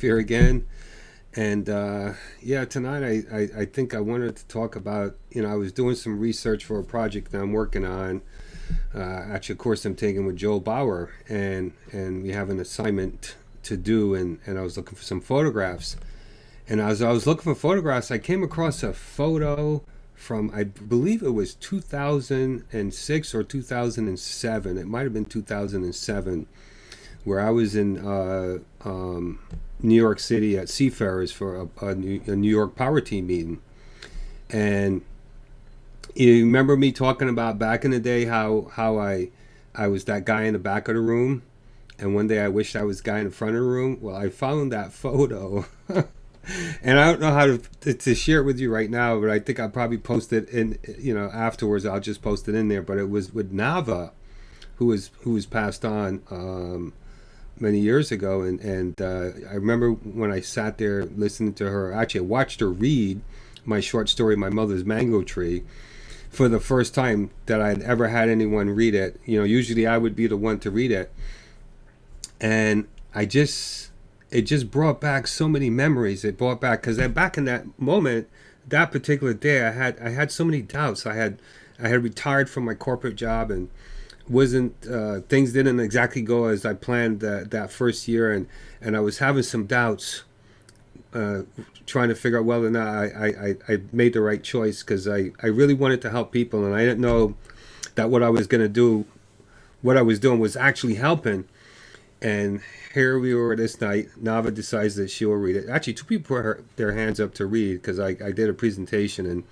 Jeff here again. And yeah, tonight I think I wanted to talk about, I was doing some research for a project that I'm working on. Actually, a course I'm taking with Joel Bauer, and we have an assignment to do, and I was looking for some photographs. And as I was looking for photographs, I came across a photo from, I believe it was 2006 or 2007. It might have been 2007, where I was in New York City at Seafarers for a New York Power Team meeting. And you remember me talking about back in the day how I was that guy in the back of the room, and one day I wished I was the guy in the front of the room. Well, I found that photo. And I don't know how to share it with you right now, but I think I'll probably post it in, afterwards. I'll just post it in there. But it was with Nava, who was passed on many years ago, and I remember when I sat there listening to her. Actually, I watched her read my short story, "My Mother's Mango Tree," for the first time that I'd ever had anyone read it. Usually I would be the one to read it, and it just brought back so many memories. It brought back, because back in that moment, that particular day, I had so many doubts. I had retired from my corporate job, and wasn't things didn't exactly go as I planned that first year, and I was having some doubts, trying to figure out whether or not I made the right choice, because I really wanted to help people, and I didn't know that what I was going to do, what I was doing was actually helping. And here we were this night. Nava decides that she will read it. Actually, two people put their hands up to read, because I did a presentation,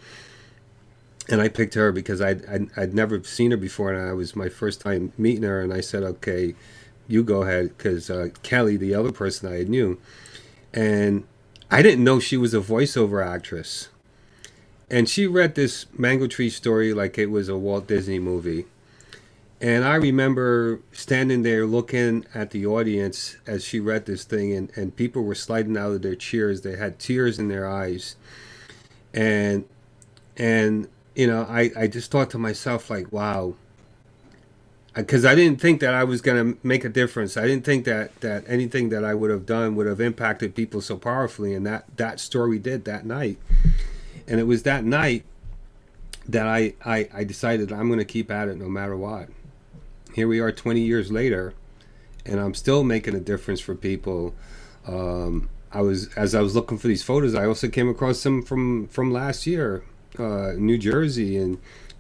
and I picked her because I'd never seen her before, and it was my first time meeting her. And I said, "Okay, you go ahead," because Kelly, the other person I knew, and I didn't know she was a voiceover actress. And she read this Mango Tree story like it was a Walt Disney movie. And I remember standing there looking at the audience as she read this thing, and people were sliding out of their chairs. They had tears in their eyes. And I just thought to myself, like, wow. Because I didn't think that I was going to make a difference. I didn't think that anything that I would have done would have impacted people so powerfully. And that story did that night. And it was that night that I decided I'm going to keep at it no matter what. Here we are 20 years later, and I'm still making a difference for people. As I was looking for these photos, I also came across some from last year, New Jersey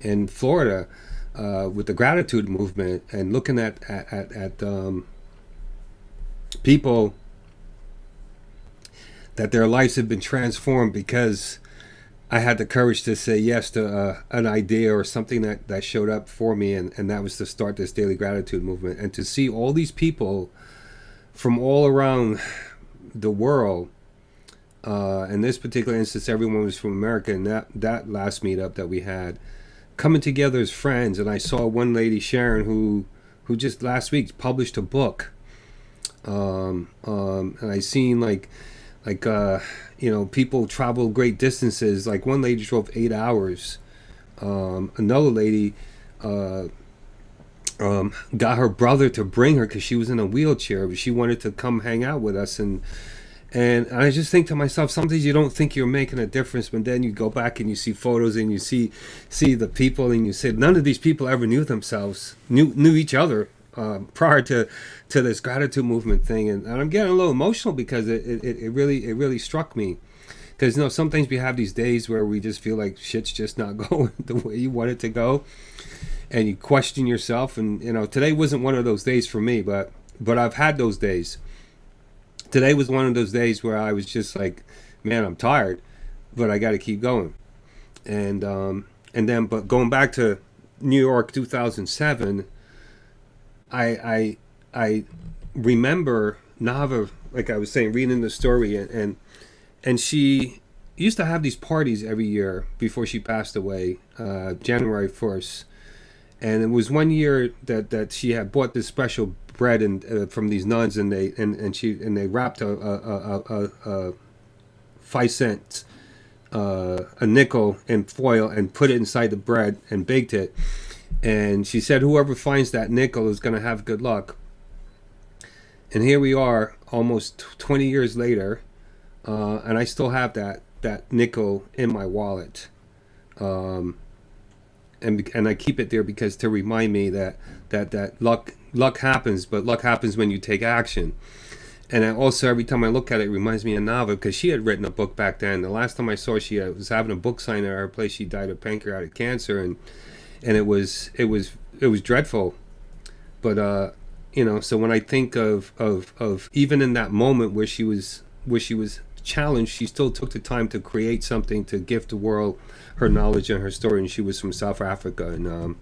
and Florida, with the gratitude movement, and looking at people that their lives have been transformed because I had the courage to say yes to an idea or something that showed up for me, and that was to start this daily gratitude movement, and to see all these people from all around the world. In this particular instance, everyone was from America, and that last meetup that we had, coming together as friends. And I saw one lady, Sharon, who just last week published a book. And I seen like people travel great distances. Like one lady drove 8 hours. Another lady got her brother to bring her because she was in a wheelchair, but she wanted to come hang out with us. And I just think to myself, sometimes you don't think you're making a difference, but then you go back and you see photos, and you see the people, and you say none of these people ever knew themselves, knew each other prior to this gratitude movement thing. And I'm getting a little emotional because it really struck me. Because some things we have these days where we just feel like shit's just not going the way you want it to go, and you question yourself. And today wasn't one of those days for me, but I've had those days. Today was one of those days where I was just like, man, I'm tired, but I got to keep going. And then, but going back to New York 2007, I remember Nava, like I was saying, reading the story, and she used to have these parties every year before she passed away, January 1st. And it was one year that she had bought this special bread from these nuns, and they wrapped a 5 cent, a nickel in foil, and put it inside the bread and baked it. And she said whoever finds that nickel is going to have good luck. And here we are, almost 20 years later, and I still have that nickel in my wallet. Um, and I keep it there because to remind me that luck happens, but luck happens when you take action. And I also, every time I look at it, it reminds me of Nava, because she had written a book back then. The last time I saw her, she was having a book signing at her place. She died of pancreatic cancer, and it was dreadful. But so when I think of even in that moment where she was challenged, she still took the time to create something to gift the world her knowledge and her story. And she was from South Africa, and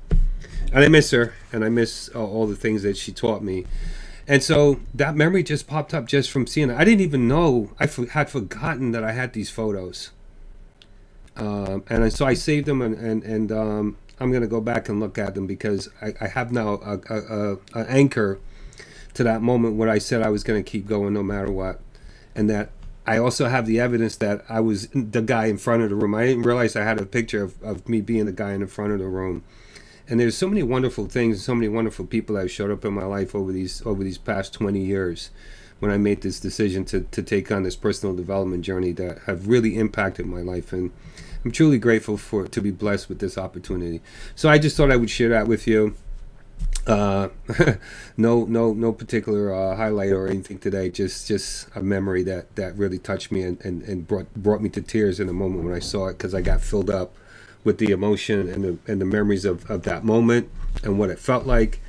I miss her, and I miss all the things that she taught me. And so that memory just popped up just from seeing it. I didn't even know, had forgotten that I had these photos. And so I saved them, and I'm going to go back and look at them, because I have now an anchor to that moment where I said I was going to keep going no matter what. And that I also have the evidence that I was the guy in front of the room. I didn't realize I had a picture of me being the guy in the front of the room. And there's so many wonderful things, so many wonderful people that have showed up in my life over these past 20 years, when I made this decision to take on this personal development journey, that have really impacted my life. And I'm truly grateful to be blessed with this opportunity. So I just thought I would share that with you. Uh, no particular highlight or anything today. Just a memory that really touched me, and brought me to tears in a moment when I saw it, because I got filled up with the emotion and the memories of that moment, and what it felt like,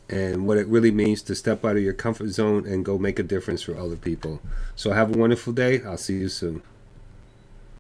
and what it really means to step out of your comfort zone and go make a difference for other people. So have a wonderful day. I'll see you soon.